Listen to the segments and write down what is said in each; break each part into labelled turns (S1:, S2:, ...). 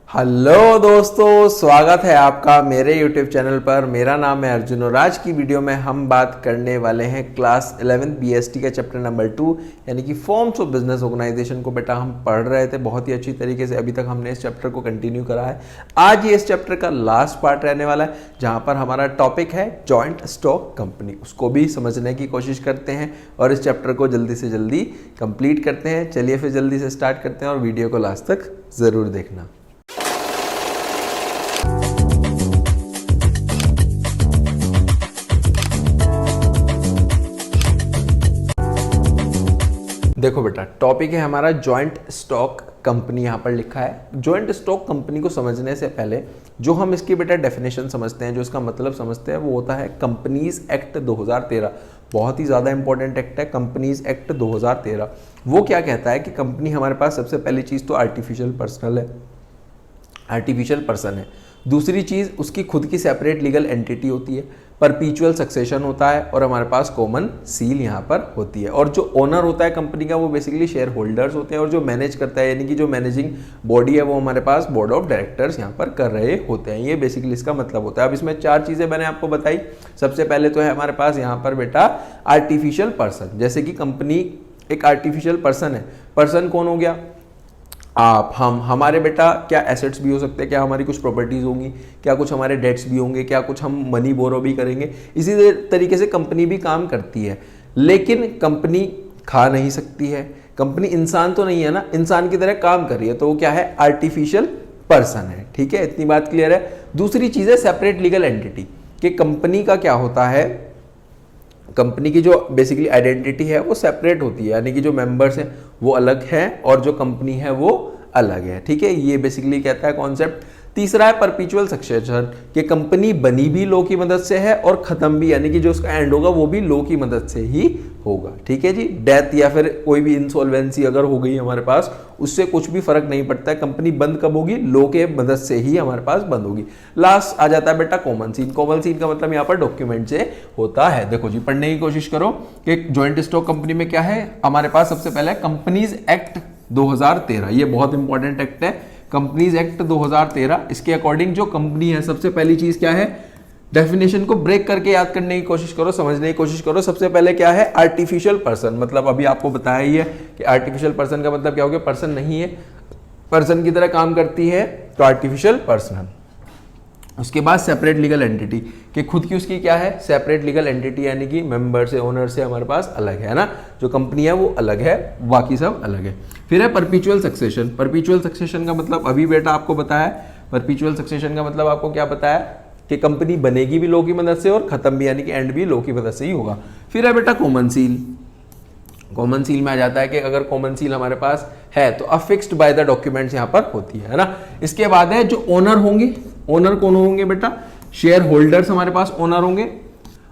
S1: Hello दोस्तों, स्वागत है आपका मेरे YouTube चैनल पर। मेरा नाम है अर्जुन और आज की वीडियो में हम बात करने वाले हैं क्लास 11 BST का चैप्टर नंबर 2 यानी कि फॉर्म्स ऑफ बिजनेस ऑर्गेनाइजेशन को। बेटा हम पढ़ रहे थे बहुत ही अच्छी तरीके से, अभी तक हमने इस चैप्टर को कंटिन्यू करा है। आज ये इस चैप्टर का लास्ट पार्ट रहने वाला है जहाँ पर हमारा टॉपिक है जॉइंट स्टॉक कंपनी। उसको भी समझने की कोशिश करते हैं और इस चैप्टर को जल्दी से जल्दी कंप्लीट करते हैं। चलिए फिर जल्दी से स्टार्ट करते हैं और वीडियो को लास्ट तक ज़रूर देखना। देखो बेटा, टॉपिक है हमारा जॉइंट स्टॉक कंपनी। यहाँ पर लिखा है जॉइंट स्टॉक कंपनी को समझने से पहले जो हम इसकी बेटा डेफिनेशन समझते हैं, जो इसका मतलब समझते हैं, वो होता है कंपनीज एक्ट 2013। बहुत ही ज़्यादा इंपॉर्टेंट एक्ट है कंपनीज एक्ट 2013। वो क्या कहता है कि कंपनी हमारे पास सबसे पहली चीज़ तो आर्टिफिशियल पर्सनल है, आर्टिफिशियल पर्सन है। दूसरी चीज़ उसकी खुद की सेपरेट लीगल एंटिटी होती है, परपीचुअल सक्सेशन होता है और हमारे पास कॉमन सील यहाँ पर होती है। और जो ओनर होता है कंपनी का वो बेसिकली शेयर होल्डर्स होते हैं और जो मैनेज करता है यानी कि जो मैनेजिंग बॉडी है वो हमारे पास बोर्ड ऑफ डायरेक्टर्स यहाँ पर कर रहे होते हैं। ये बेसिकली इसका मतलब होता है। अब इसमें चार चीज़ें मैंने आपको बताई। सबसे पहले तो है हमारे पास यहाँ पर बेटा आर्टिफिशियल पर्सन। जैसे कि कंपनी एक आर्टिफिशियल पर्सन है। पर्सन कौन हो गया? आप, हम, हमारे बेटा क्या एसेट्स भी हो सकते हैं, क्या हमारी कुछ प्रॉपर्टीज होंगी, क्या कुछ हमारे डेट्स भी होंगे, क्या कुछ हम मनी बोरो भी करेंगे। इसी तरीके से कंपनी भी काम करती है, लेकिन कंपनी खा नहीं सकती है। कंपनी इंसान तो नहीं है ना, इंसान की तरह काम कर रही है, तो वो क्या है? आर्टिफिशियल पर्सन है। ठीक है, इतनी बात क्लियर है। दूसरी चीज है सेपरेट लीगल एंटिटी, कि कंपनी का क्या होता है, कंपनी की जो बेसिकली आइडेंटिटी है वो सेपरेट होती है, यानी कि जो मेंबर्स हैं वो अलग हैं और जो कंपनी है वो अलग है। ठीक है, ये बेसिकली कहता है कॉन्सेप्ट। तीसरा है परपीचुअल सक्सेशन, कि कंपनी बनी भी लॉ की मदद से है और खत्म भी, यानी कि जो उसका एंड होगा वो भी लॉ की मदद से ही होगा। ठीक है जी, डेथ या फिर कोई भी इंसॉल्वेंसी अगर हो गई हमारे पास, उससे कुछ भी फर्क नहीं पड़ता है। कंपनी बंद कब होगी? लॉ के मदद से ही हमारे पास बंद होगी। लास्ट आ जाता है बेटा कॉमन सील। कॉमन सील का मतलब यहाँ पर डॉक्यूमेंट से होता है। देखो जी, पढ़ने की कोशिश करो कि जॉइंट स्टॉक कंपनी में क्या है हमारे पास। सबसे पहले कंपनीज एक्ट 2013, ये बहुत इंपॉर्टेंट एक्ट है, कंपनीज एक्ट 2013। इसके अकॉर्डिंग जो कंपनी है, सबसे पहली चीज क्या है? डेफिनेशन को ब्रेक करके याद करने की कोशिश करो, समझने की कोशिश करो। सबसे पहले क्या है? Artificial person. मतलब अभी आपको बताया ही है कि आर्टिफिशियल पर्सन का मतलब क्या हो गया? पर्सन नहीं है, पर्सन की तरह काम करती है, तो आर्टिफिशियल पर्सन। उसके बाद सेपरेट लीगल एंटिटी, कि खुद की उसकी क्या है? सेपरेट लीगल एंटिटी, यानी कि मेंबर से, ओनर से हमारे पास अलग है ना। जो कंपनी है वो अलग है, बाकी सब अलग है। फिर है परपीचुअल सक्सेशन। परपीचुअल सक्सेशन का मतलब अभी बेटा आपको बताया। परपीचुअल सक्सेशन का मतलब आपको क्या बताया? कि कंपनी बनेगी भी लॉ की मदद से और खत्म भी, यानी कि एंड भी लॉ की मदद से ही होगा। फिर है बेटा कॉमन सील। कॉमन सील में आ जाता है कि अगर कॉमन सील हमारे पास है तो अफिक्स्ड बाय द डॉक्यूमेंट्स यहाँ पर होती है ना। इसके बाद है जो ओनर होंगे। ओनर कौन होंगे बेटा? शेयर होल्डर्स हमारे पास ओनर होंगे।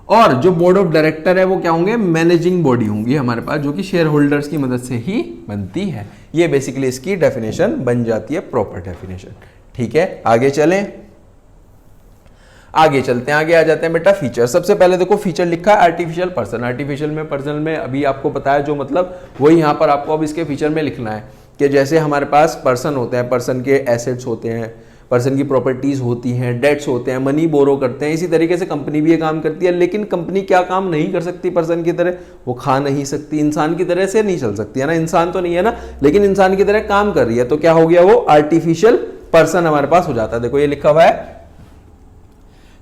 S1: और जो बोर्ड ऑफ डायरेक्टर है वो क्या होंगे? मैनेजिंग बॉडी होंगी हमारे पास, जो कि शेयर होल्डर्स की मदद से ही बनती है। ये बेसिकली इसकी डेफिनेशन बन जाती है, प्रॉपर डेफिनेशन। ठीक है, आगे चलें, आगे चलते हैं, आगे आ जाते हैं बेटा फीचर। सबसे पहले देखो फीचर लिखा है आर्टिफिशियल पर्सन। आर्टिफिशियल में पर्सन में अभी आपको बताया जो मतलब, वही यहाँ पर आपको अब इसके फीचर में लिखना है कि जैसे हमारे पास पर्सन होते हैं, पर्सन के एसेट्स होते हैं, पर्सन की प्रॉपर्टीज होती हैं, डेट्स होते हैं, मनी बोरो करते हैं। इसी तरीके से कंपनी भी ये काम करती है, लेकिन कंपनी क्या काम नहीं कर सकती पर्सन की तरह? वो खा नहीं सकती, इंसान की तरह से नहीं चल सकती है ना। इंसान तो नहीं है ना, लेकिन इंसान की तरह काम कर रही है, तो क्या हो गया? वो आर्टिफिशियल पर्सन हमारे पास हो जाता है। देखो ये लिखा हुआ है,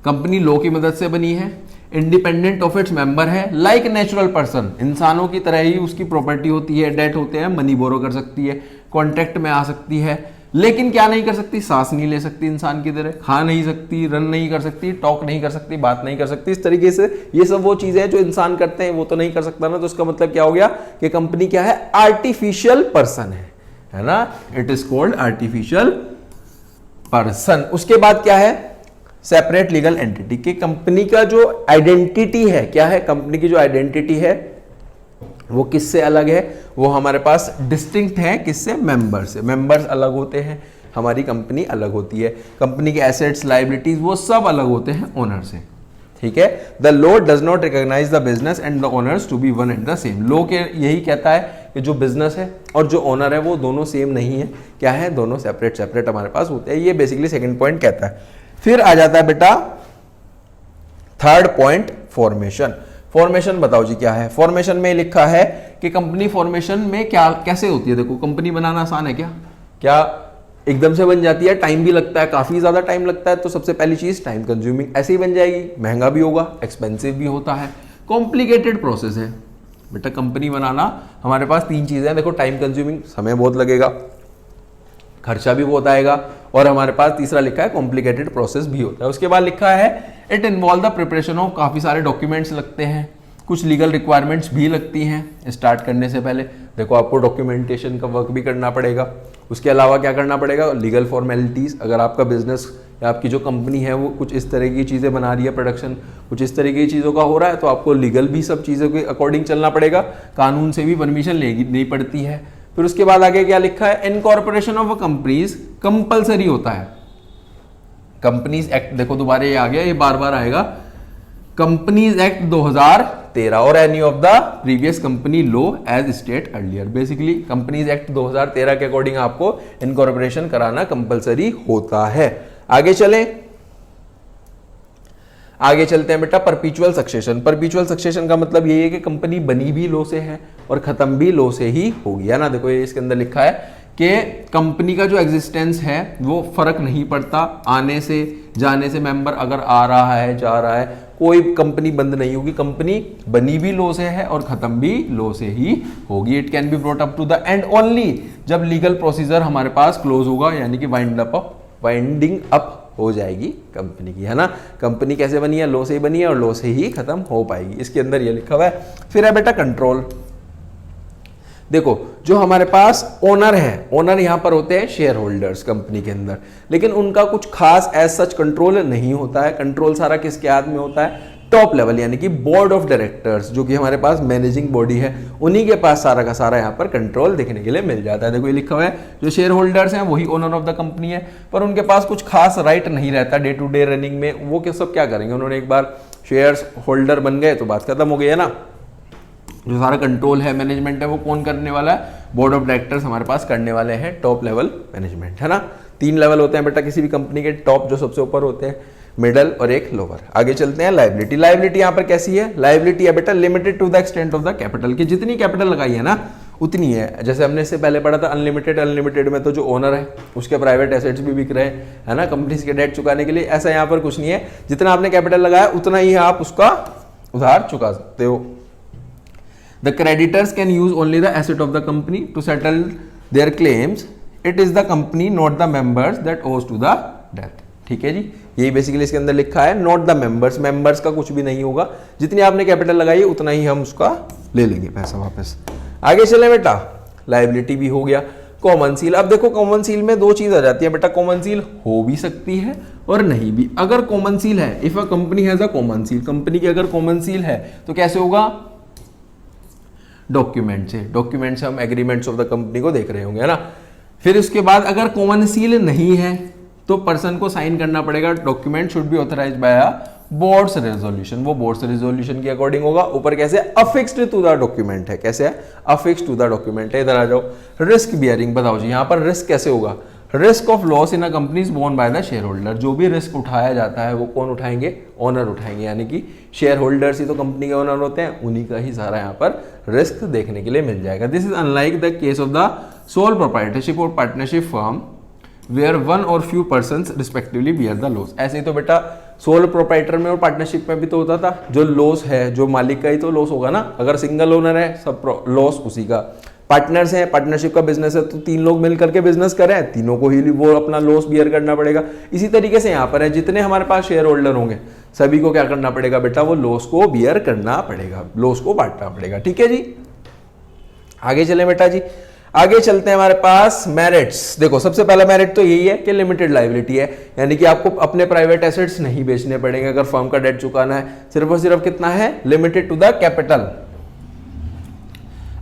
S1: कंपनी लॉ की मदद से बनी है, इंडिपेंडेंट ऑफ इट्स मेंबर है, लाइक नेचुरल पर्सन, इंसानों की तरह ही उसकी प्रॉपर्टी होती है, डेट होते हैं, मनी बोरो कर सकती है, कॉन्ट्रैक्ट में आ सकती है, लेकिन क्या नहीं कर सकती? सांस नहीं ले सकती इंसान की तरह, खा नहीं सकती, रन नहीं कर सकती, टॉक नहीं कर सकती, बात नहीं कर सकती। इस तरीके से ये सब वो चीजें हैं जो इंसान करते हैं, वो तो नहीं कर सकता ना। तो इसका मतलब क्या हो गया कि कंपनी क्या है? आर्टिफिशियल पर्सन है ना। It is called artificial person. उसके बाद क्या है? सेपरेट लीगल एंटिटी, कि कंपनी का जो आइडेंटिटी है, क्या है? कंपनी की जो आइडेंटिटी है वो किससे अलग है? वो हमारे पास डिस्टिंक्ट है, किससे? मेंबर से। मेंबर्स अलग होते हैं, हमारी कंपनी अलग होती है। कंपनी के एसेट्स, लायबिलिटीज वो सब अलग होते हैं ओनर से। ठीक है, the law does not recognize the business and the owners to be one and the same. Law के यही कहता है कि जो बिजनेस है और जो ओनर है वो दोनों सेम नहीं है, क्या है, दोनों सेपरेट सेपरेट हमारे पास होते हैं। ये बेसिकली सेकंड पॉइंट कहता है। फिर आ जाता है बेटा थर्ड पॉइंट, फॉर्मेशन। फॉर्मेशन बताओ जी क्या है। फॉर्मेशन में लिखा है कि कंपनी फॉर्मेशन में क्या कैसे होती है। देखो कंपनी बनाना आसान है क्या? क्या एकदम से बन जाती है? टाइम भी लगता है, काफी ज्यादा टाइम लगता है। तो सबसे पहली चीज टाइम कंज्यूमिंग, ऐसे ही बन जाएगी, महंगा भी होगा, एक्सपेंसिव भी होता है, कॉम्प्लिकेटेड प्रोसेस है बेटा कंपनी बनाना। हमारे पास तीन चीजें हैं, देखो टाइम कंज्यूमिंग, समय बहुत लगेगा, खर्चा भी बहुत आएगा, और हमारे पास तीसरा लिखा है कॉम्प्लिकेटेड प्रोसेस भी होता है। उसके बाद लिखा है it involve the preparation of, काफी सारे डॉक्यूमेंट्स लगते हैं, कुछ लीगल रिक्वायरमेंट्स भी लगती हैं स्टार्ट करने से पहले। देखो आपको डॉक्यूमेंटेशन का वर्क भी करना पड़ेगा। उसके अलावा क्या करना पड़ेगा? Legal formalities. अगर आपका बिजनेस या आपकी जो कंपनी है वो कुछ इस तरह की चीज़ें बना रही है, प्रोडक्शन कुछ इस तरह की चीज़ों का हो रहा है, तो आपको लीगल भी सब चीज़ों के अकॉर्डिंग चलना पड़ेगा, कानून से भी परमिशन लेनी पड़ती है। फिर उसके बाद आगे क्या लिखा है? इनकॉर्पोरेशन ऑफ कंपनीज कंपलसरी होता है। कंपनीज एक्ट, देखो दोबारा ये आ गया, ये बार बार आएगा, कंपनीज एक्ट 2013 और any of the previous company law as state earlier. Basically companies act 2013 के अकॉर्डिंग आपको इनकॉर्पोरेशन कराना कंपलसरी होता है। आगे चलते हैं बेटा परपीचुअल सक्सेशन। परपीचुअल सक्सेशन का मतलब ये है कि कंपनी बनी भी लॉ से है और खत्म भी लॉ से ही होगी, है ना। देखो ये इसके अंदर लिखा है कि कंपनी का जो एग्जिस्टेंस है वो फर्क नहीं पड़ता, आने से जाने से मेंबर अगर आ रहा है जा रहा है, कोई कंपनी बंद नहीं होगी। कंपनी बनी भी लॉ से है और खत्म भी लॉ से ही होगी। It can be brought up to the end only जब लीगल प्रोसीजर हमारे पास क्लोज होगा, यानी कि वाइंडिंग अप हो जाएगी कंपनी की, है ना। कंपनी कैसे बनी है? लॉ से ही बनी है और लॉ से ही खत्म हो पाएगी। इसके अंदर ये लिखा हुआ है। फिर है बेटा कंट्रोल। देखो जो हमारे पास ओनर है, ओनर यहां पर होते हैं शेयर होल्डर्स कंपनी के अंदर, लेकिन उनका कुछ खास एज सच कंट्रोल नहीं होता है। कंट्रोल सारा किसके हाथ में होता है? टॉप लेवल, यानी कि बोर्ड ऑफ डायरेक्टर्स, जो कि हमारे पास मैनेजिंग बॉडी है, उन्हीं के पास सारा का सारा यहाँ पर कंट्रोल देखने के लिए मिल जाता है। देखो ये लिखा हुआ है जो शेयर होल्डर्स हैं वही ओनर ऑफ द कंपनी है, पर उनके पास कुछ खास राइट नहीं रहता डे टू डे रनिंग में। वो सब क्या करेंगे? उन्होंने एक बार शेयर होल्डर बन गए तो बात खत्म हो गई, है ना। जो सारा कंट्रोल है, मैनेजमेंट है, वो कौन करने वाला है? बोर्ड ऑफ डायरेक्टर्स हमारे पास करने वाले हैं, टॉप लेवल मैनेजमेंट, है ना। 3 लेवल होते हैं बेटा किसी भी कंपनी के, टॉप जो सबसे ऊपर होते हैं, मिडल और एक लोअर। आगे चलते हैं लायबिलिटी। लायबिलिटी यहाँ पर कैसी है? लायबिलिटी है बेटा limited to the extent of the capital, की जितनी कैपिटल लगाई है ना उतनी है। जैसे हमने इससे पहले पढ़ा था अनलिमिटेड, अनलिमिटेड में तो जो ओनर है उसके प्राइवेट एसेट्स भी बिक रहे हैं, है ना, कंपनीज के डेट चुकाने के लिए। ऐसा यहाँ पर कुछ नहीं है, जितना आपने कैपिटल लगाया उतना ही आप उसका उधार चुका सकते हो। The creditors can use only the asset of the company to settle their claims. It is the company, not the members, that owes to the debt. ठीक है जी, यही बेसिकली इसके अंदर लिखा है, नॉट द मेंबर्स। मेंबर्स का कुछ भी नहीं होगा, जितनी आपने कैपिटल लगाई है उतना ही हम उसका ले लेंगे पैसा वापस। आगे चले बेटा, लायबिलिटी भी हो गया। Common seal. अब देखो कॉमन सील में 2 चीज आ जाती है बेटा, कॉमन सील हो भी सकती है और नहीं भी। अगर कॉमन सील है, if a company has a common seal, company की अगर कॉमन सील है तो कैसे होगा? डॉक्यूमेंट से हम एग्रीमेंट्स ऑफ द कंपनी को देख रहे होंगे, है ना। फिर उसके बाद अगर कॉमन सील नहीं है तो पर्सन को साइन करना पड़ेगा। Document should be authorised bye a boards resolution, वो बोर्ड्स रेजोल्यूशन के अकॉर्डिंग होगा। ऊपर कैसे? अफिक्स्ड टू द डॉक्यूमेंट है। कैसे है? अफिक्स्ड टू द डॉक्यूमेंट है। इधर आ जाओ, रिस्क बियरिंग बताओ जी, यहाँ पर रिस्क कैसे होगा? Risk of loss in a company is borne by the shareholder. जो भी रिस्क उठाया जाता है वो कौन उठाएंगे? ओनर उठाएंगे, यानी कि शेयर होल्डर्स ही तो कंपनी के ओनर होते हैं, उन्हीं का ही सारा यहाँ पर रिस्क देखने के लिए मिल जाएगा। This is unlike the case of the sole proprietorship और पार्टनरशिप फर्म वेयर वन और few persons respectively bear the loss. ऐसे ही तो बेटा सोल प्रोप्राइटर में और पार्टनरशिप में भी तो होता था, जो लॉस है जो मालिक का ही तो लॉस होगा ना। अगर सिंगल ओनर है सब लॉस उसी का। पार्टनर्स हैं, पार्टनरशिप का बिजनेस है तो 3 लोग मिलकर के बिजनेस करें, तीनों को ही वो अपना लॉस बियर करना पड़ेगा। इसी तरीके से यहाँ पर है, जितने हमारे पास शेयर होल्डर होंगे सभी को क्या करना पड़ेगा बेटा? वो लॉस को बियर करना पड़ेगा, लॉस को बांटना पड़ेगा। ठीक है जी, आगे चले बेटा जी। आगे चलते हैं हमारे पास मेरिट्स। देखो सबसे पहला मेरिट तो यही है कि लिमिटेड लायबिलिटी है, यानी कि आपको अपने प्राइवेट एसेट्स नहीं बेचने पड़ेंगे अगर फर्म का डेट चुकाना है। सिर्फ और सिर्फ कितना है? Limited to the capital,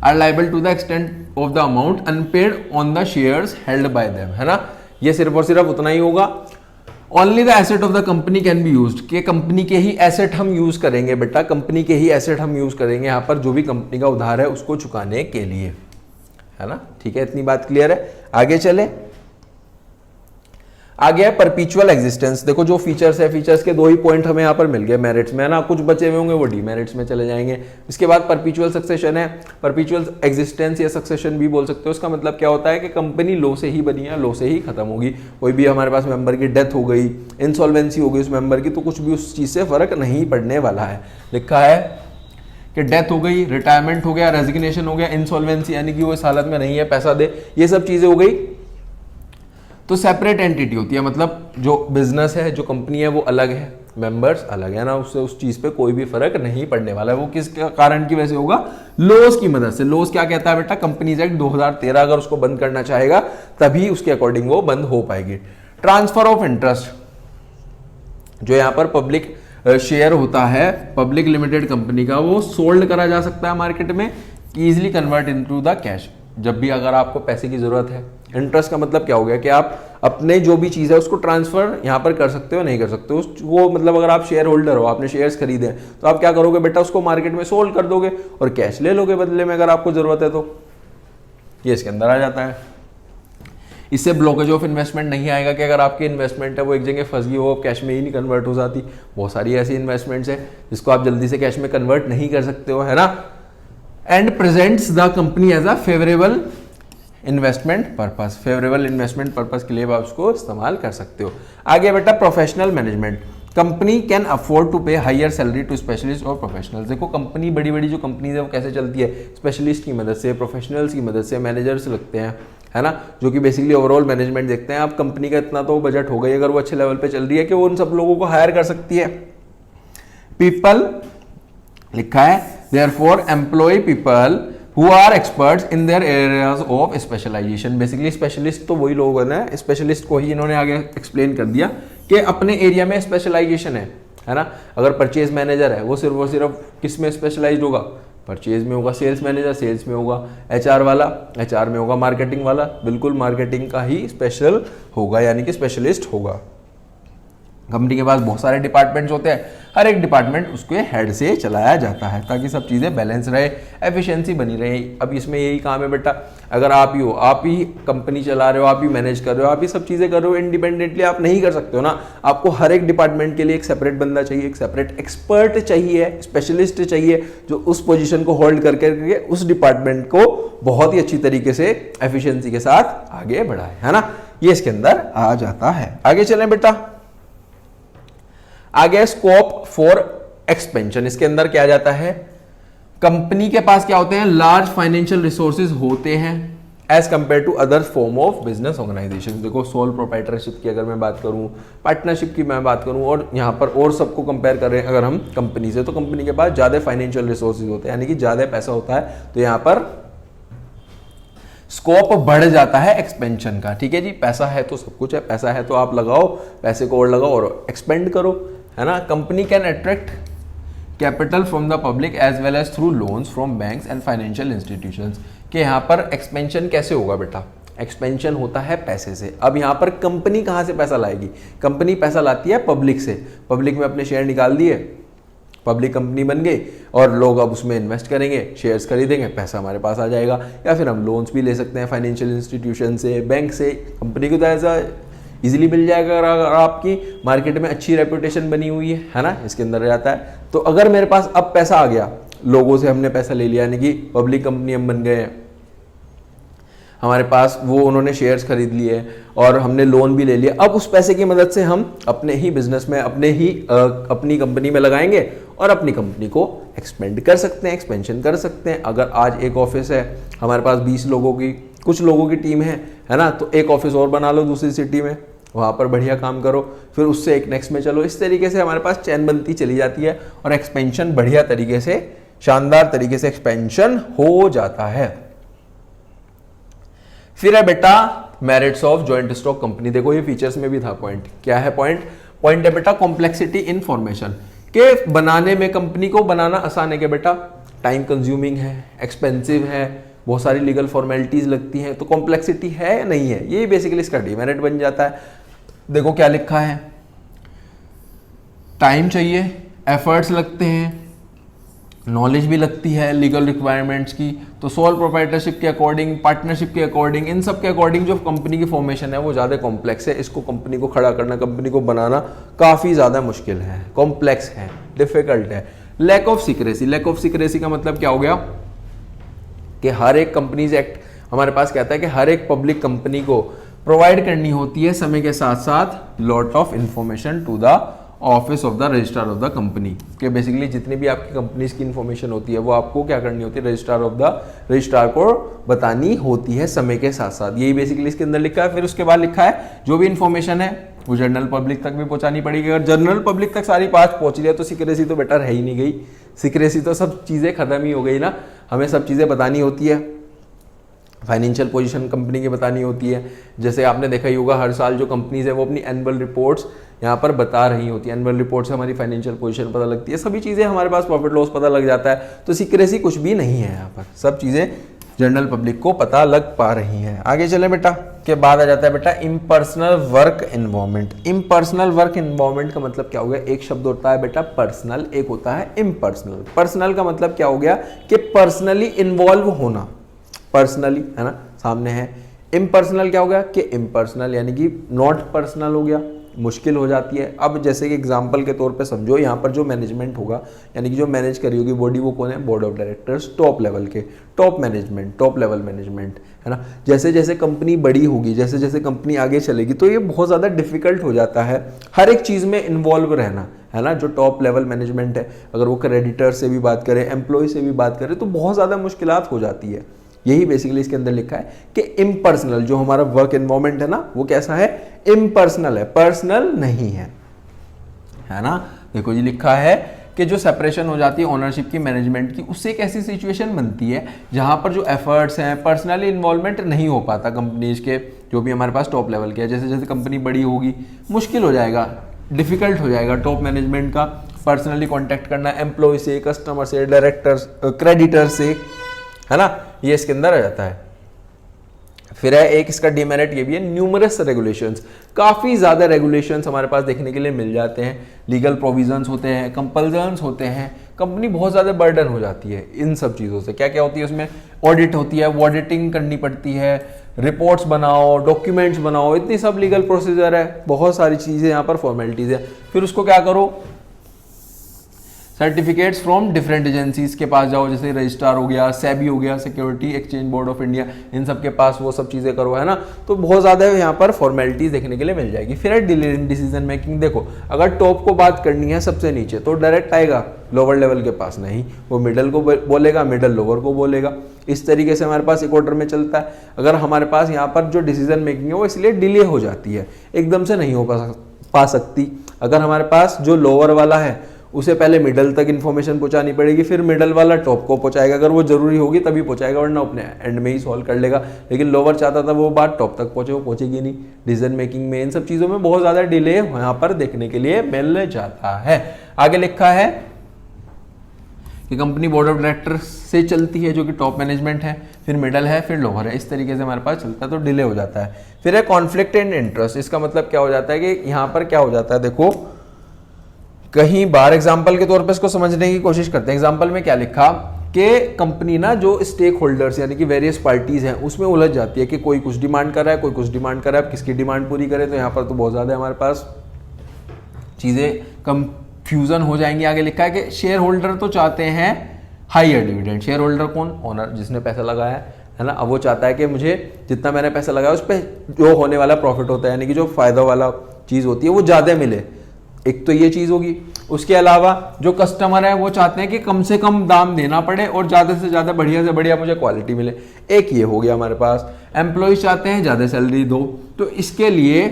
S1: are liable to the extent of the amount unpaid on the shares held by them, है ना। ये सिर्फ और सिर्फ उतना ही होगा। Only the asset of the company can be used, कि कंपनी के ही एसेट हम यूज करेंगे बेटा, कंपनी के ही एसेट हम यूज करेंगे यहाँ पर, जो भी कंपनी का उधार है उसको चुकाने के लिए। है ना। ठीक है, इतनी बात क्लियर है। आगे चले, आगे है परपीचुअल एग्जिस्टेंस। देखो जो फीचर्स है, फीचर्स के दो ही पॉइंट हमें यहाँ पर मिल गए मेरिट्स में, है ना। कुछ बचे हुए होंगे वो डीमेरिट्स में चले जाएंगे। इसके बाद परपीचुअल सक्सेशन है, परपीचुअल एग्जिस्टेंस या सक्सेशन भी बोल सकते हो। इसका मतलब क्या होता है कि कंपनी लो से ही बनी है, लो से ही खत्म होगी। कोई भी हमारे पास मेंबर की डेथ हो गई, इंसॉल्वेंसी हो गई उस मेंबर की, तो कुछ भी उस चीज से फर्क नहीं पड़ने वाला है। लिखा है कि डेथ हो गई, रिटायरमेंट हो गया, रेजिग्नेशन हो गया, इंसॉल्वेंसी यानी कि वो इस हालत में नहीं है, पैसा दे, ये सब चीजें हो गई तो सेपरेट एंटिटी होती है। मतलब जो बिजनेस है, जो कंपनी है वो अलग है, मेंबर्स अलग है ना, उससे उस चीज पे कोई भी फर्क नहीं पड़ने वाला है। वो किस कारण की वजह से होगा? लॉज की मदद से। लॉज क्या कहता है बेटा? कंपनीज एक्ट 2013 अगर उसको बंद करना चाहेगा तभी उसके अकॉर्डिंग वो बंद हो पाएगी। ट्रांसफर ऑफ इंटरेस्ट, जो यहाँ पर पब्लिक शेयर होता है पब्लिक लिमिटेड कंपनी का, वो सोल्ड करा जा सकता है मार्केट में, easily convert into the cash, जब भी अगर आपको पैसे की जरूरत है। इंटरेस्ट का मतलब क्या हो गया कि आप अपने जो भी चीज़ है उसको ट्रांसफर यहाँ पर कर सकते हो, नहीं कर सकते हो वो, मतलब अगर आप शेयर होल्डर हो, आपने शेयर्स खरीदे हैं, तो आप क्या करोगे बेटा? उसको मार्केट में सोल्ड कर दोगे और कैश ले लोगे बदले में, अगर आपको जरूरत है तो। ये इसके अंदर आ जाता है। इससे ब्लॉकेज ऑफ इन्वेस्टमेंट नहीं आएगा कि अगर आपकी इन्वेस्टमेंट है वो एक जगह फंस गई हो, कैश में ही नहीं कन्वर्ट हो जाती। बहुत सारी ऐसी इन्वेस्टमेंट्स है जिसको आप जल्दी से कैश में कन्वर्ट नहीं कर सकते हो, है ना। And presents the company as a favourable investment purpose, favourable investment purpose के लिए आप उसको इस्तेमाल कर सकते हो। आगे बेटा professional management, company can afford to pay higher salary to specialist और प्रोफेशनल्स। देखो कंपनी, बड़ी बड़ी जो कंपनीज है वो कैसे चलती है? स्पेशलिस्ट की मदद से, प्रोफेशनल्स की मदद से, मैनेजर्स लगते हैं, है ना, जो कि बेसिकली ओवरऑल मैनेजमेंट देखते हैं। अब कंपनी का इतना तो बजट हो गई, अगर वो अच्छे लेवल पे चल रही है कि वो उन सब लोगों को हायर कर सकती है। पीपल लिखा है therefore employ people who are experts in their areas of specialisation. Basically specialist तो वही लोग हैं ना, स्पेशलिस्ट को ही इन्होंने आगे एक्सप्लेन कर दिया कि अपने एरिया में स्पेशलाइजेशन है ना। अगर परचेज मैनेजर है वो सिर्फ किस में स्पेशलाइज्ड होगा? परचेज में होगा। सेल्स मैनेजर सेल्स में होगा। एचआर वाला एचआर में होगा। मार्केटिंग वाला बिल्कुल मार्केटिंग का ही स्पेशल होगा, यानी कि स्पेशलिस्ट होगा। कंपनी के पास बहुत सारे डिपार्टमेंट्स होते हैं, हर एक डिपार्टमेंट उसके हेड से चलाया जाता है ताकि सब चीज़ें बैलेंस रहे, एफिशिएंसी बनी रहे। अब इसमें यही काम है बेटा, अगर आप ही हो, आप ही कंपनी चला रहे हो, आप ही मैनेज कर रहे हो, आप ही सब चीज़ें कर रहे हो, इंडिपेंडेंटली आप नहीं कर सकते हो ना। आपको हर एक डिपार्टमेंट के लिए एक सेपरेट बंदा चाहिए, एक सेपरेट एक्सपर्ट चाहिए, स्पेशलिस्ट चाहिए, जो उस पोजिशन को होल्ड करके उस डिपार्टमेंट को बहुत ही अच्छी तरीके से एफिशिएंसी के साथ आगे बढ़ाए, है ना। ये इसके अंदर आ जाता है। आगे चलें बेटा, आगे स्कोप फॉर एक्सपेंशन। इसके अंदर क्या जाता है? कंपनी के पास क्या होते हैं? लार्ज फाइनेंशियल रिसोर्सेज होते हैं as compare to other form of business organisation. देखो सोल प्रोप्राइटरशिप की अगर मैं बात करूं, पार्टनरशिप की मैं बात करूं, और यहां पर और सबको कंपेयर कर रहे हैं अगर हम कंपनी से, तो कंपनी के पास ज्यादा फाइनेंशियल रिसोर्सेज होते हैं, यानी कि ज्यादा पैसा होता है, तो यहां पर स्कोप बढ़ जाता है एक्सपेंशन का। ठीक है जी, पैसा है तो सब कुछ है, पैसा है तो आप लगाओ, पैसे को और लगाओ और एक्सपेंड करो, है ना। Company can attract capital from the public as well as through loans from banks and financial institutions. कि यहाँ पर एक्सपेंशन कैसे होगा बेटा? एक्सपेंशन होता है पैसे से। अब यहाँ पर कंपनी कहाँ से पैसा लाएगी? कंपनी पैसा लाती है पब्लिक से। पब्लिक में अपने शेयर निकाल दिए, पब्लिक कंपनी बन गई और लोग अब उसमें इन्वेस्ट करेंगे, शेयर्स खरीदेंगे, पैसा हमारे पास आ जाएगा। या फिर हम लोन्स भी ले सकते हैं फाइनेंशियल इंस्टीट्यूशन से, बैंक से। कंपनी को तो ऐसा इजीली मिल जाएगा अगर आपकी मार्केट में अच्छी रेपुटेशन बनी हुई है ना, इसके अंदर जाता है। तो अगर मेरे पास अब पैसा आ गया, लोगों से हमने पैसा ले लिया, यानी कि पब्लिक कंपनी हम बन गए हैं, हमारे पास वो उन्होंने शेयर्स खरीद लिए और हमने लोन भी ले लिया। अब उस पैसे की मदद से हम अपने ही बिजनेस में, अपनी कंपनी में लगाएंगे और अपनी कंपनी को एक्सपेंड कर सकते हैं, एक्सपेंशन कर सकते हैं। अगर आज एक ऑफिस है, हमारे पास 20 लोगों की, कुछ लोगों की टीम है ना, तो एक ऑफिस और बना लो दूसरी सिटी में, वहाँ पर बढ़िया काम करो, फिर उससे एक नेक्स्ट में चलो। इस तरीके से हमारे पास चैन बनती चली जाती है और एक्सपेंशन बढ़िया तरीके से, शानदार तरीके से एक्सपेंशन हो जाता है। फिर है बेटा merits of joint stock company. देखो ये फीचर्स में भी था पॉइंट। क्या है पॉइंट है बेटा कॉम्प्लेक्सिटी इन फॉर्मेशन, के बनाने में, कंपनी को बनाना आसान है क्या बेटा? टाइम कंज्यूमिंग है, एक्सपेंसिव है, बहुत सारी लीगल फॉर्मेलिटीज लगती हैं, तो कॉम्प्लेक्सिटी है या नहीं है? ये बेसिकली इसका डिमेरिट बन जाता है। देखो क्या लिखा है, टाइम चाहिए, एफर्ट्स लगते हैं, नॉलेज भी लगती है लीगल रिक्वायरमेंट्स की। तो सोल प्रोप्राइटरशिप के अकॉर्डिंग, पार्टनरशिप के अकॉर्डिंग, इन सब के अकॉर्डिंग जो कंपनी की फॉर्मेशन है वो ज़्यादा कॉम्प्लेक्स है। इसको कंपनी को खड़ा करना, कंपनी को बनाना काफ़ी ज़्यादा मुश्किल है, कॉम्प्लेक्स है, डिफिकल्ट है। Lack of secrecy, lack of secrecy का मतलब क्या हो गया कि हर एक कंपनीज एक्ट हमारे पास कहता है कि हर एक पब्लिक कंपनी को प्रोवाइड करनी होती है समय के साथ साथ lot of information to the office of the registrar of the company. कि बेसिकली जितनी भी आपकी कंपनीज की इंफॉर्मेशन होती है वो आपको क्या करनी होती है, रजिस्ट्रार को बतानी होती है समय के साथ साथ। यही बेसिकली इसके अंदर लिखा है। फिर उसके बाद लिखा है जो भी इंफॉर्मेशन है वो जनरल पब्लिक तक भी पहुंचानी पड़ेगी। अगर जनरल पब्लिक तक सारी बात पहुंच रही है तो सीक्रेसी तो बेटर है ही नहीं गई, सीक्रेसी तो सब चीज़ें खत्म ही हो गई ना। हमें सब चीज़ें बतानी होती है, फाइनेंशियल पोजीशन कंपनी की बतानी होती है। जैसे आपने देखा ही होगा हर साल जो कंपनीज है वो अपनी एनुअल रिपोर्ट्स यहाँ पर बता रही होती है। एनुअल रिपोर्ट से हमारी फाइनेंशियल पोजीशन पता लगती है, सभी चीज़ें हमारे पास, प्रॉफिट लॉस पता लग जाता है। तो सीक्रेसी कुछ भी नहीं है यहाँ पर, सब चीज़ें जनरल पब्लिक को पता लग पा रही हैं। आगे चले बेटा, के बाद आ जाता है बेटा impersonal work environment. Impersonal work environment का मतलब क्या हो गया, एक शब्द होता है बेटा पर्सनल, एक होता है इम्पर्सनल। पर्सनल का मतलब क्या हो गया कि पर्सनली इन्वॉल्व होना, पर्सनली है ना सामने है। इम्पर्सनल क्या हो गया कि इम्पर्सनल यानी कि नॉट पर्सनल हो गया, मुश्किल हो जाती है। अब जैसे कि एग्जांपल के तौर पे समझो, यहाँ पर जो मैनेजमेंट होगा यानी कि जो मैनेज करी होगी बॉडी वो कौन है, board of directors, top level के, top management, top level management है ना। जैसे जैसे कंपनी बड़ी होगी, जैसे जैसे कंपनी आगे चलेगी तो ये बहुत ज़्यादा डिफिकल्ट हो जाता है हर एक चीज़ में इन्वॉल्व रहना, है ना। जो टॉप लेवल मैनेजमेंट है अगर वो क्रेडिटर से भी बात करे, एम्प्लॉय से भी बात करे तो बहुत ज़्यादा मुश्किलात हो जाती है। यही बेसिकली इसके अंदर लिखा है कि इम्पर्सनल जो हमारा वर्क एनवायरनमेंट है ना वो कैसा है, इम्पर्सनल है, पर्सनल नहीं है, है ना। देखो जी लिखा है कि जो सेपरेशन हो जाती है ओनरशिप की, मैनेजमेंट की, उससे एक ऐसी सिचुएशन बनती है जहां पर जो एफर्ट्स हैं, पर्सनली इन्वॉल्वमेंट नहीं हो पाता कंपनीज के, जो भी हमारे पास टॉप लेवल के है। जैसे जैसे कंपनी बड़ी होगी मुश्किल हो जाएगा, डिफिकल्ट हो जाएगा टॉप मैनेजमेंट का पर्सनली कॉन्टैक्ट करना एम्प्लॉय से, कस्टमर से, डायरेक्टर्स, क्रेडिटर से, है ना। ये इसके अंदर आ जाता है। फिर है एक इसका डिमेरिट ये भी है, न्यूमरस रेगुलेशंस, काफ़ी ज़्यादा रेगुलेशंस हमारे पास देखने के लिए मिल जाते हैं। लीगल प्रोविजंस होते हैं, कंपल्जन्स होते हैं, कंपनी बहुत ज़्यादा बर्डन हो जाती है इन सब चीज़ों से। क्या क्या होती है उसमें, ऑडिट होती है, वो ऑडिटिंग करनी पड़ती है, रिपोर्ट्स बनाओ, डॉक्यूमेंट्स बनाओ, इतनी सब लीगल प्रोसीजर है, बहुत सारी चीज़ें यहाँ पर फॉर्मेलिटीज़ है। फिर उसको क्या करो, सर्टिफिकेट्स फ्रॉम डिफरेंट एजेंसीज के पास जाओ, जैसे रजिस्ट्रार हो गया, सेबी हो गया, security exchange board of India, इन सब के पास वो सब चीज़ें करो, है ना। तो बहुत ज़्यादा यहाँ पर फॉर्मेलिटीज़ देखने के लिए मिल जाएगी। फिर है डिले इन डिसीजन मेकिंग। देखो अगर टॉप को बात करनी है सबसे नीचे तो डायरेक्ट आएगा, लोअर लेवल के पास नहीं, वो मिडल को बोलेगा, मिडल लोअर को बोलेगा। इस तरीके से हमारे पास एक ऑर्डर में चलता है। अगर हमारे पास यहाँ पर जो डिसीजन मेकिंग है वो इसलिए डिले हो जाती है, एकदम से नहीं हो पा सकती। अगर हमारे पास जो लोअर वाला है उसे पहले मिडल तक इन्फॉर्मेशन पहुंचानी पड़ेगी, फिर मिडल वाला टॉप को पहुंचाएगा, अगर वो जरूरी होगी तभी पहुंचाएगा, वरना अपने एंड में ही सॉल्व कर लेगा। लेकिन लोअर चाहता था वो बात टॉप तक पहुंचे, वो पहुंचेगी नहीं। डिसीजन मेकिंग में इन सब चीज़ों में बहुत ज़्यादा डिले यहाँ पर देखने के लिए मिल जाता है। आगे लिखा है कि कंपनी बोर्ड ऑफ डायरेक्टर से चलती है जो कि टॉप मैनेजमेंट है, फिर मिडल है, फिर लोअर है, इस तरीके से हमारे पास चलता है तो डिले हो जाता है। फिर है कॉन्फ्लिक्ट एंड इंटरेस्ट। इसका मतलब क्या हो जाता है कि यहाँ पर क्या हो जाता है, देखो कहीं बार एग्जाम्पल के तौर पे इसको समझने की कोशिश करते हैं। एग्जाम्पल में क्या लिखा कि कंपनी ना जो स्टेक होल्डर्स यानी कि वेरियस पार्टीज हैं उसमें उलझ जाती है कि कोई कुछ डिमांड कर रहा है, कोई कुछ डिमांड कर रहा है, किसकी डिमांड पूरी करे। तो यहाँ पर तो बहुत ज़्यादा हमारे पास चीज़ें कंफ्यूजन हो जाएंगी। आगे लिखा है कि शेयर होल्डर तो चाहते हैं हायर डिविडेंड। शेयर होल्डर कौन, ओनर जिसने पैसा लगाया है ना। अब वो चाहता है कि मुझे जितना मैंने पैसा लगाया उस पर जो होने वाला प्रॉफिट होता है यानी कि जो फायदा वाला चीज़ होती है वो ज़्यादा मिले, एक तो ये चीज़ होगी। उसके अलावा जो कस्टमर है वो चाहते हैं कि कम से कम दाम देना पड़े और ज़्यादा से ज़्यादा बढ़िया से बढ़िया मुझे क्वालिटी मिले, एक ये हो गया हमारे पास। एम्प्लॉयज चाहते हैं ज़्यादा सैलरी दो, तो इसके लिए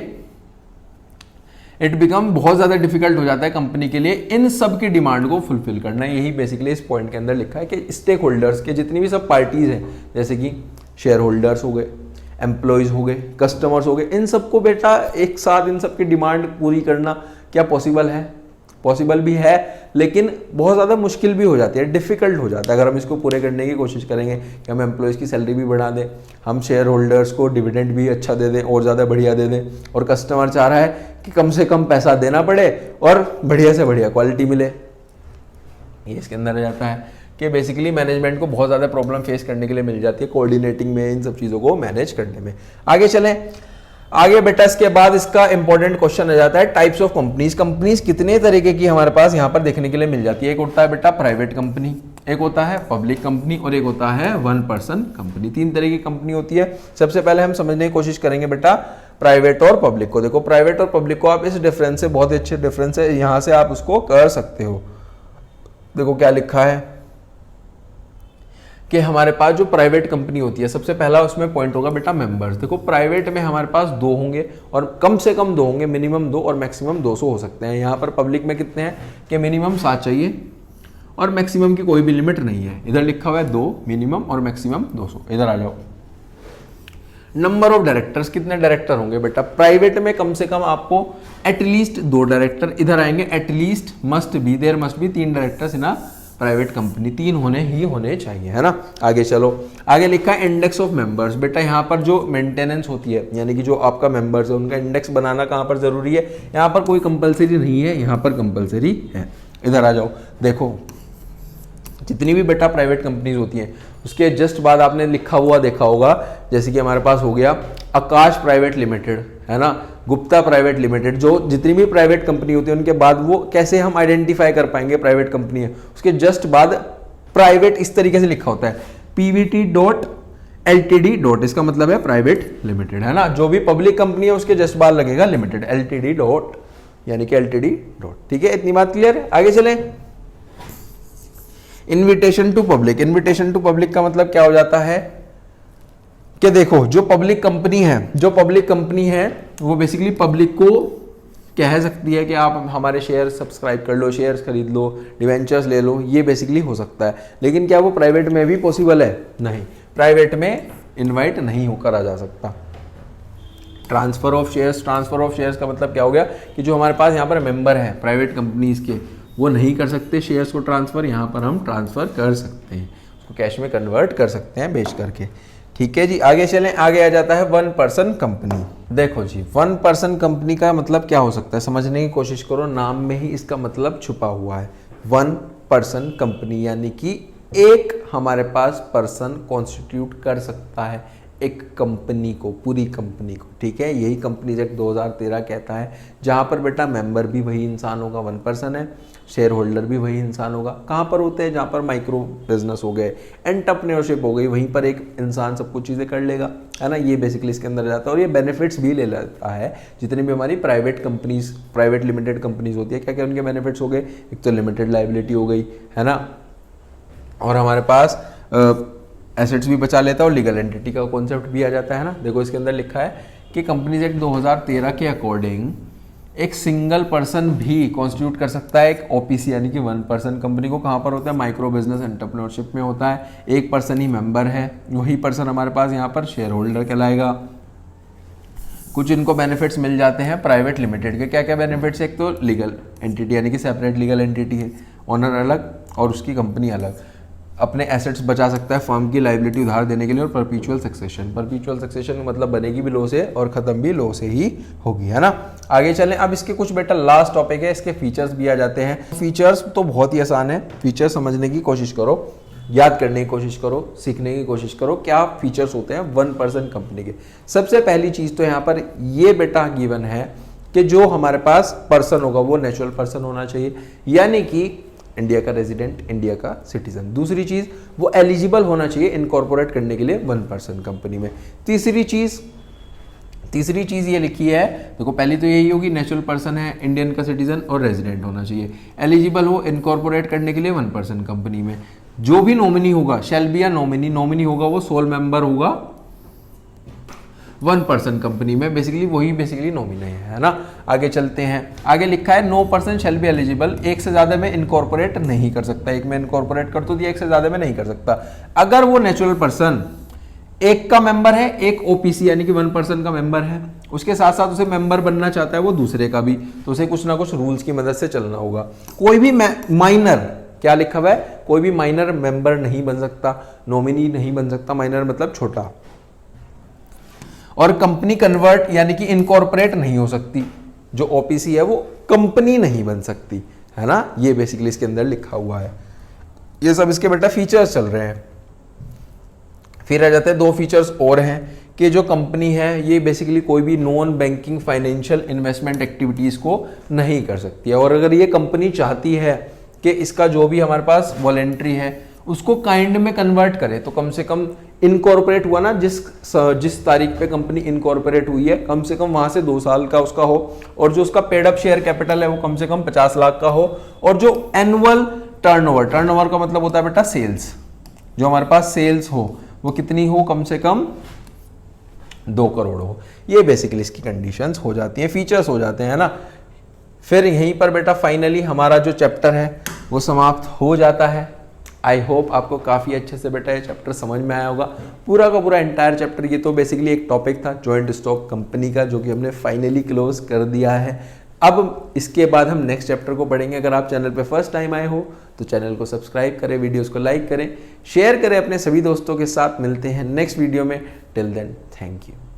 S1: इट बिकम बहुत ज़्यादा डिफिकल्ट हो जाता है कंपनी के लिए इन सब की डिमांड को फुलफिल करना। यही बेसिकली इस पॉइंट के अंदर लिखा है कि स्टेक होल्डर्स के जितनी भी सब पार्टीज़ हैं, जैसे कि शेयर होल्डर्स हो गए, एम्प्लॉयज़ हो गए, कस्टमर्स हो गए, इन सबको बेटा एक साथ इन सब की डिमांड पूरी करना क्या पॉसिबल है? पॉसिबल भी है, लेकिन बहुत ज़्यादा मुश्किल भी हो जाती है, डिफ़िकल्ट हो जाता है। अगर हम इसको पूरे करने की कोशिश करेंगे कि हम एम्प्लॉयज़ की सैलरी भी बढ़ा दें, हम शेयर होल्डर्स को डिविडेंड भी अच्छा दे दें और ज़्यादा बढ़िया दे दें, और कस्टमर चाह रहा है कि कम से कम पैसा देना पड़े और बढ़िया से बढ़िया क्वालिटी मिले, ये इसके अंदर आ जाता है कि बेसिकली मैनेजमेंट को बहुत ज़्यादा प्रॉब्लम फेस करने के लिए मिल जाती है कोऑर्डिनेटिंग में, इन सब चीज़ों को मैनेज करने में। आगे चलें, आगे बेटा इसके बाद इसका इंपॉर्टेंट क्वेश्चन आ जाता है टाइप्स ऑफ कंपनीज। कंपनीज कितने तरीके की हमारे पास यहाँ पर देखने के लिए मिल जाती है। एक होता है बेटा प्राइवेट कंपनी, एक होता है पब्लिक कंपनी और एक होता है वन पर्सन कंपनी। 3 तरह की कंपनी होती है। सबसे पहले हम समझने की कोशिश करेंगे बेटा प्राइवेट और पब्लिक को। देखो प्राइवेट और पब्लिक को आप इस डिफरेंस से, बहुत ही अच्छे डिफरेंस है, यहाँ से आप उसको कर सकते हो। देखो क्या लिखा है कि हमारे पास जो प्राइवेट कंपनी होती है, सबसे पहला उसमें पॉइंट होगा बेटा मेंबर्स। देखो प्राइवेट में हमारे पास 2 होंगे और कम से कम 2 होंगे, मिनिमम 2 और मैक्सिमम 200 हो सकते हैं। यहाँ पर पब्लिक में कितने हैं कि मिनिमम 7 चाहिए और मैक्सिमम की कोई भी लिमिट नहीं है। इधर लिखा हुआ है 2 मिनिमम और मैक्सिमम 200। इधर आ जाओ। नंबर ऑफ डायरेक्टर्स, कितने डायरेक्टर होंगे बेटा प्राइवेट में? कम से कम आपको एटलीस्ट 2 डायरेक्टर इधर आएंगे। At least must be, there must be 3 directors in private company, 3 होने चाहिए, है ना। आगे चलो, आगे लिखा है इंडेक्स ऑफ मेंबर्स। बेटा यहाँ पर जो मेंटेनेंस होती है, यानी कि जो आपका मेंबर्स है उनका इंडेक्स बनाना कहाँ पर जरूरी है? यहाँ पर कोई कंपलसरी नहीं है, यहाँ पर कंपलसरी है। इधर आ जाओ। देखो जितनी भी बेटा प्राइवेट कंपनीज होती हैं उसके जस्ट बाद आपने लिखा हुआ देखा होगा, जैसे कि हमारे पास हो गया आकाश प्राइवेट लिमिटेड, है ना, गुप्ता प्राइवेट लिमिटेड। जो जितनी भी प्राइवेट कंपनी होती है उनके बाद वो कैसे हम आइडेंटिफाई कर पाएंगे प्राइवेट कंपनी है, उसके जस्ट बाद प्राइवेट इस तरीके से लिखा होता है PVT.LTD. इसका मतलब है प्राइवेट लिमिटेड, है ना। जो भी पब्लिक कंपनी है उसके जस्ट बाद लगेगा लिमिटेड, LTD. यानी कि LTD. ठीक है, इतनी बात क्लियर है। आगे चलें। Invitation to public. Invitation to public का मतलब क्या हो जाता है कि देखो जो पब्लिक कंपनी है वो बेसिकली पब्लिक को कह सकती है कि आप हमारे शेयर सब्सक्राइब कर लो, शेयर्स खरीद लो, डिवेंचर्स ले लो, ये बेसिकली हो सकता है। लेकिन क्या वो प्राइवेट में भी पॉसिबल है? नहीं, प्राइवेट में इनवाइट नहीं होकर आ जा सकता। ट्रांसफर ऑफ शेयर्स का मतलब क्या हो गया कि जो हमारे पास यहाँ पर मेंबर है प्राइवेट कंपनीज के, वो नहीं कर सकते शेयर्स को ट्रांसफर, यहाँ पर हम ट्रांसफर कर सकते हैं, उसको कैश में कन्वर्ट कर सकते हैं बेच करके। ठीक है जी, आगे चलें। आगे आ जाता है 1 पर्सन कंपनी। देखो जी 1 पर्सन कंपनी का मतलब क्या हो सकता है, समझने की कोशिश करो, नाम में ही इसका मतलब छुपा हुआ है। 1 पर्सन कंपनी यानी कि एक हमारे पास पर्सन कॉन्स्टिट्यूट कर सकता है एक कंपनी को, पूरी कंपनी को। ठीक है, यही कंपनीज एक्ट 2013 कहता है, जहां पर बेटा मेंबर भी वही इंसान होगा, 1 पर्सन है, शेयर होल्डर भी वही इंसान होगा। कहाँ पर होते हैं? जहाँ पर माइक्रो बिजनेस हो गए, एंटरप्रेन्योरशिप हो गई, वहीं पर एक इंसान सब कुछ चीज़ें कर लेगा, है ना। ये बेसिकली इसके अंदर जाता है और ये बेनिफिट्स भी ले लेता है जितनी भी हमारी private companies, private limited companies होती है। क्या क्या उनके बेनिफिट्स हो गए? एक तो लिमिटेड लाइबिलिटी हो गई, है ना, और हमारे पास एसेट्स भी बचा लेता है और लीगल एंटिटी का कॉन्सेप्ट भी आ जाता है ना। देखो इसके अंदर लिखा है कि कंपनीज एक्ट 2013 के अकॉर्डिंग एक सिंगल पर्सन भी कॉन्स्टिट्यूट कर सकता है एक ओपीसी यानी कि 1 पर्सन कंपनी को। कहाँ पर होता है? माइक्रो बिजनेस एंटरप्रेन्योरशिप में होता है। एक पर्सन ही मेंबर है, वही पर्सन हमारे पास यहाँ पर शेयर होल्डर कहलाएगा। कुछ इनको बेनिफिट्स मिल जाते हैं प्राइवेट लिमिटेड के। क्या क्या बेनिफिट्स? एक तो लीगल एंटिटी यानी कि सेपरेट लीगल एंटिटी है, ओनर अलग और उसकी कंपनी अलग, अपने एसेट्स बचा सकता है फर्म की लाइबिलिटी उधार देने के लिए, और परपीचुअल सक्सेशन मतलब बनेगी भी लो से और खत्म भी लो से ही होगी, है ना। आगे चलें। अब इसके कुछ बेटा लास्ट टॉपिक है, इसके फीचर्स भी आ जाते हैं। फीचर्स तो बहुत ही आसान है, फीचर समझने की कोशिश करो, याद करने की कोशिश करो, सीखने की कोशिश करो क्या फीचर्स होते हैं 1 पर्सन कंपनी के। सबसे पहली चीज तो यहाँ पर ये बेटा गिवन है कि जो हमारे पास पर्सन होगा वो नेचुरल पर्सन होना चाहिए, यानी कि इंडिया का रेजिडेंट, इंडिया का सिटीजन। दूसरी चीज वो एलिजिबल होना चाहिए इनकॉर्पोरेट करने के लिए 1 पर्सन कंपनी में। तीसरी चीज ये लिखी है, देखो पहली तो यही होगी नेचुरल पर्सन है, इंडियन का सिटीजन और रेजिडेंट होना चाहिए, एलिजिबल हो इनकॉर्पोरेट करने के लिए 1 पर्सन कंपनी में। जो भी नॉमिनी होगा, शैल बी या नॉमिनी होगा, वो सोल मेंबर होगा 1 पर्सन कंपनी में, बेसिकली नॉमिनी है ना। आगे चलते हैं। आगे लिखा है no person shall be eligible, एक से ज्यादा में इनकॉर्पोरेट नहीं कर सकता। एक में इनकॉर्पोरेट कर तो दिया, एक से ज्यादा में नहीं कर सकता। अगर वो नेचुरल पर्सन एक का मेंबर है, एक ओपीसी यानी कि 1 पर्सन का मेंबर है, उसके साथ साथ उसे मेंबर बनना चाहता है वो दूसरे का भी, तो उसे कुछ ना कुछ रूल्स की मदद से चलना होगा। कोई भी माइनर, क्या लिखा हुआ है, कोई भी माइनर मेंबर नहीं बन सकता, नॉमिनी नहीं बन सकता, माइनर मतलब छोटा, और कंपनी कन्वर्ट यानी कि इनकॉर्पोरेट नहीं हो सकती, जो ओपीसी है वो कंपनी नहीं बन सकती, है ना। ये बेसिकली इसके अंदर लिखा हुआ है। ये सब इसके बेटा फीचर्स चल रहे हैं। फिर आ जाते हैं 2 फीचर्स और हैं कि जो कंपनी है ये बेसिकली कोई भी non banking financial investment activities को नहीं कर सकती है, और अगर ये कंपनी चाहती है कि इसका जो भी हमारे पास वॉलेंट्री है उसको काइंड में कन्वर्ट करे, तो कम से कम इनकॉर्पोरेट हुआ ना, जिस तारीख पे कंपनी इनकॉर्पोरेट हुई है कम से कम वहां से 2 साल का उसका हो, और जो उसका पेड अप शेयर कैपिटल है वो कम से कम 50 लाख का हो, और जो एनुअल टर्नओवर का मतलब होता है बेटा सेल्स, जो हमारे पास सेल्स हो वो कितनी हो, कम से कम 2 करोड़ हो। ये बेसिकली इसकी कंडीशंस हो जाती हैं, फीचर्स हो जाते हैं ना। फिर यहीं पर बेटा फाइनली हमारा जो चैप्टर है वो समाप्त हो जाता है। आई होप आपको काफ़ी अच्छे से बेटा ये चैप्टर समझ में आया होगा, पूरा का पूरा एंटायर चैप्टर। ये तो बेसिकली एक टॉपिक था जॉइंट स्टॉक कंपनी का, जो कि हमने फाइनली क्लोज कर दिया है। अब इसके बाद हम नेक्स्ट चैप्टर को पढ़ेंगे। अगर आप चैनल पे फर्स्ट टाइम आए हो तो चैनल को सब्सक्राइब करें, वीडियोस को लाइक करें, शेयर करें अपने सभी दोस्तों के साथ। मिलते हैं नेक्स्ट वीडियो में। Till then thank you.